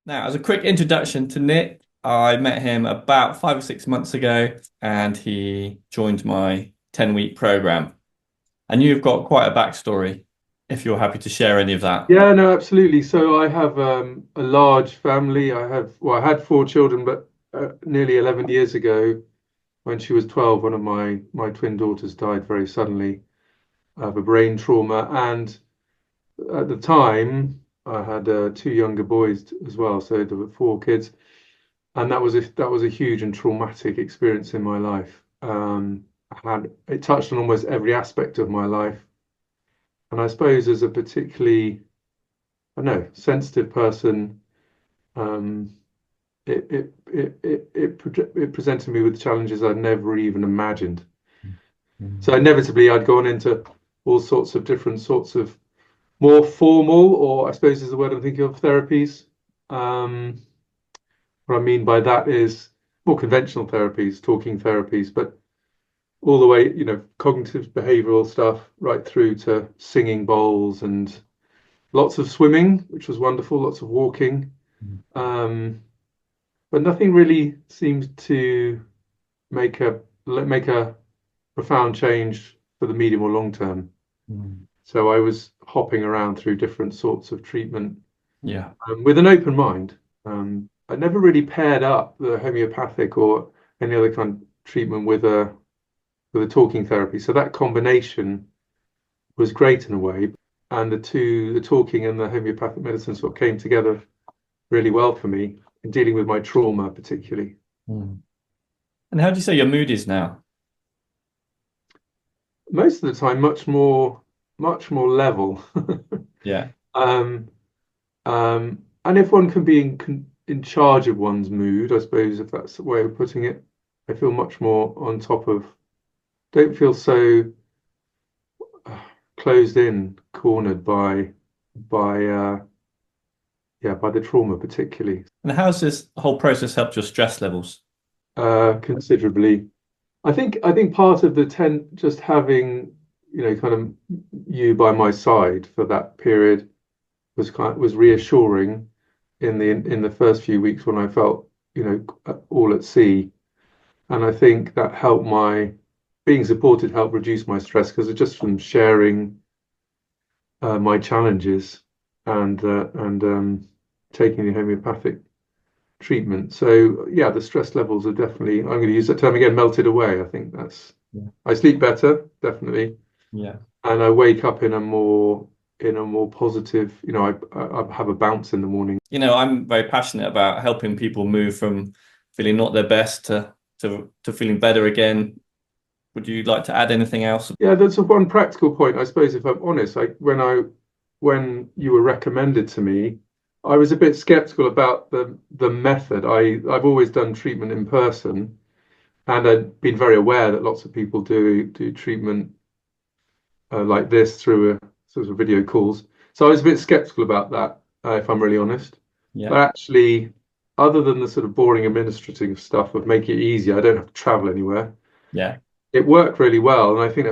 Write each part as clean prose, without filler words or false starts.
Now, as a quick introduction to Nick, I met him about 5 or 6 months ago, and he joined my 10-week program. And you've got quite a backstory, if you're happy to share any of that. Yeah, no, absolutely. So I have a large family. I had four children, but nearly 11 years ago, when she was 12, one of my twin daughters died very suddenly of a brain trauma. And at the time, I had two younger boys as well, so there were four kids, and that was a huge and traumatic experience in my life. It touched on almost every aspect of my life, and I suppose as a particularly, I don't know, sensitive person. Um, it presented me with challenges I'd never even imagined. So Mm. inevitably, I'd gone into all sorts of different sorts of more formal, or I suppose is the word I'm thinking of, therapies. Um, what I mean by that is more conventional therapies, talking therapies, but all the way, cognitive behavioral stuff, right through to singing bowls and lots of swimming, which was wonderful, lots of walking. Um, but nothing really seemed to make a profound change for the medium or long term. Mm. So I was hopping around through different sorts of treatment Yeah. with an open mind. I never really paired up the homeopathic or any other kind of treatment with a talking therapy. So that combination was great in a way, and the talking and the homeopathic medicine sort of came together really well for me in dealing with my trauma, particularly. Mm. And how do you say your mood is now? Most of the time, much more level. Yeah. Um, and if one can be in charge of one's mood, I suppose, if that's the way of putting it, I feel much more on top of, don't feel so uh, closed in, cornered by the trauma, particularly, And how's this whole process helped your stress levels? considerably. I think part of the ten just having, kind of you by my side for that period was reassuring in the first few weeks when I felt, all at sea. And I think that helped my being supported helped reduce my stress because just from sharing my challenges and taking the homeopathic treatment. So yeah, the stress levels are definitely, I'm going to use that term again, melted away. I think Yeah. I sleep better, definitely, Yeah. and I wake up in a more positive, I have a bounce in the morning. I'm very passionate about helping people move from feeling not their best to feeling better again. Would you like to add anything else? Yeah, that's a one practical point. I suppose if I'm honest, when you were recommended to me, I was a bit skeptical about the method. I've always done treatment in person, and I'd been very aware that lots of people do treatment like this through a sort of video calls. So I was a bit skeptical about that, if I'm really honest. Yeah. But actually, other than the sort of boring administrative stuff of making it easier, I don't have to travel anywhere. Yeah. It worked really well, and I think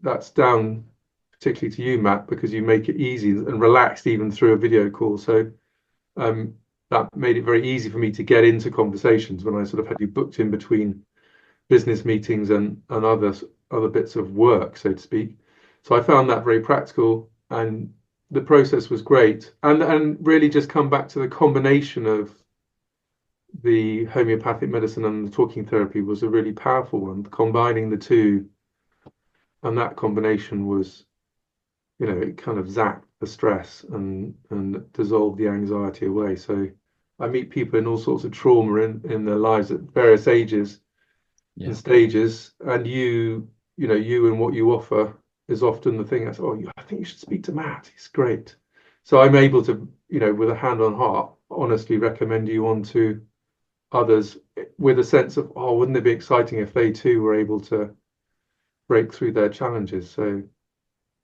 that's down particularly to you, Matt, because you make it easy and relaxed even through a video call. So um, that made it very easy for me to get into conversations when I sort of had you booked in between business meetings and other bits of work, so to speak. So I found that very practical, and the process was great, and really just come back to the combination of the homeopathic medicine and the talking therapy was a really powerful one. Combining the two, and that combination was, it kind of zapped the stress and dissolved the anxiety away. So I meet people in all sorts of trauma in their lives at various ages and Yeah. stages, and you and what you offer is often the thing that's, oh, I think you should speak to Matt. He's great. So I'm able to, with a hand on heart, honestly recommend you on to others with a sense of, oh, wouldn't it be exciting if they too were able to break through their challenges? So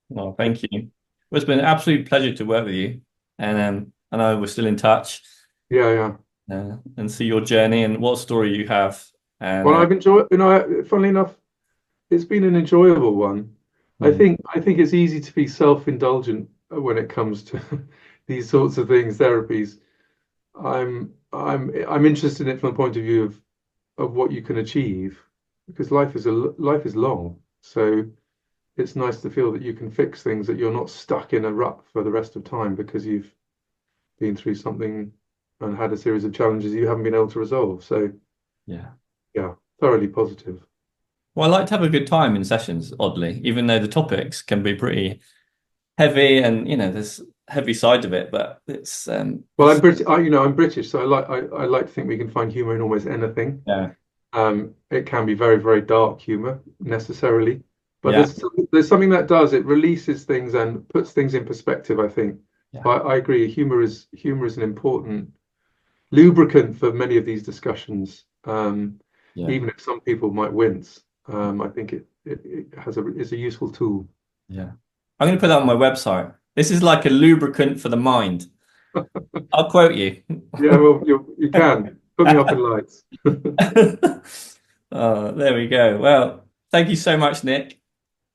Well, thank you. Well, it's been an absolute pleasure to work with you. And I know we're still in touch yeah, yeah. and see your journey and what story you have. And Well, I've enjoyed, funnily enough, it's been an enjoyable one. I mm, think I think it's easy to be self-indulgent when it comes to these sorts of things, therapies. I'm interested in it from the point of view of what you can achieve, because life is long. So it's nice to feel that you can fix things, that you're not stuck in a rut for the rest of time because you've been through something and had a series of challenges you haven't been able to resolve. So Yeah. yeah, thoroughly positive. Well, I like to have a good time in sessions, oddly, even though the topics can be pretty heavy and, there's heavy side of it, but Well, I'm British, I'm British, so I like to think we can find humor in almost anything. yeah, It can be very, very dark humor necessarily, but yeah, there's something that does it releases things and puts things in perspective, I think. yeah, But I agree, humor is an important lubricant for many of these discussions. yeah, Even if some people might wince, I think it is a useful tool. yeah. I'm going to put that on my website. This is like a lubricant for the mind. I'll quote you. Yeah, well, you can put me up in lights. Oh, there we go. Well, thank you so much, Nick,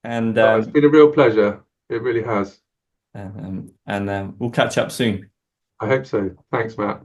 and Oh, it's been a real pleasure. It really has. we'll catch up soon. I hope so. Thanks, Matt.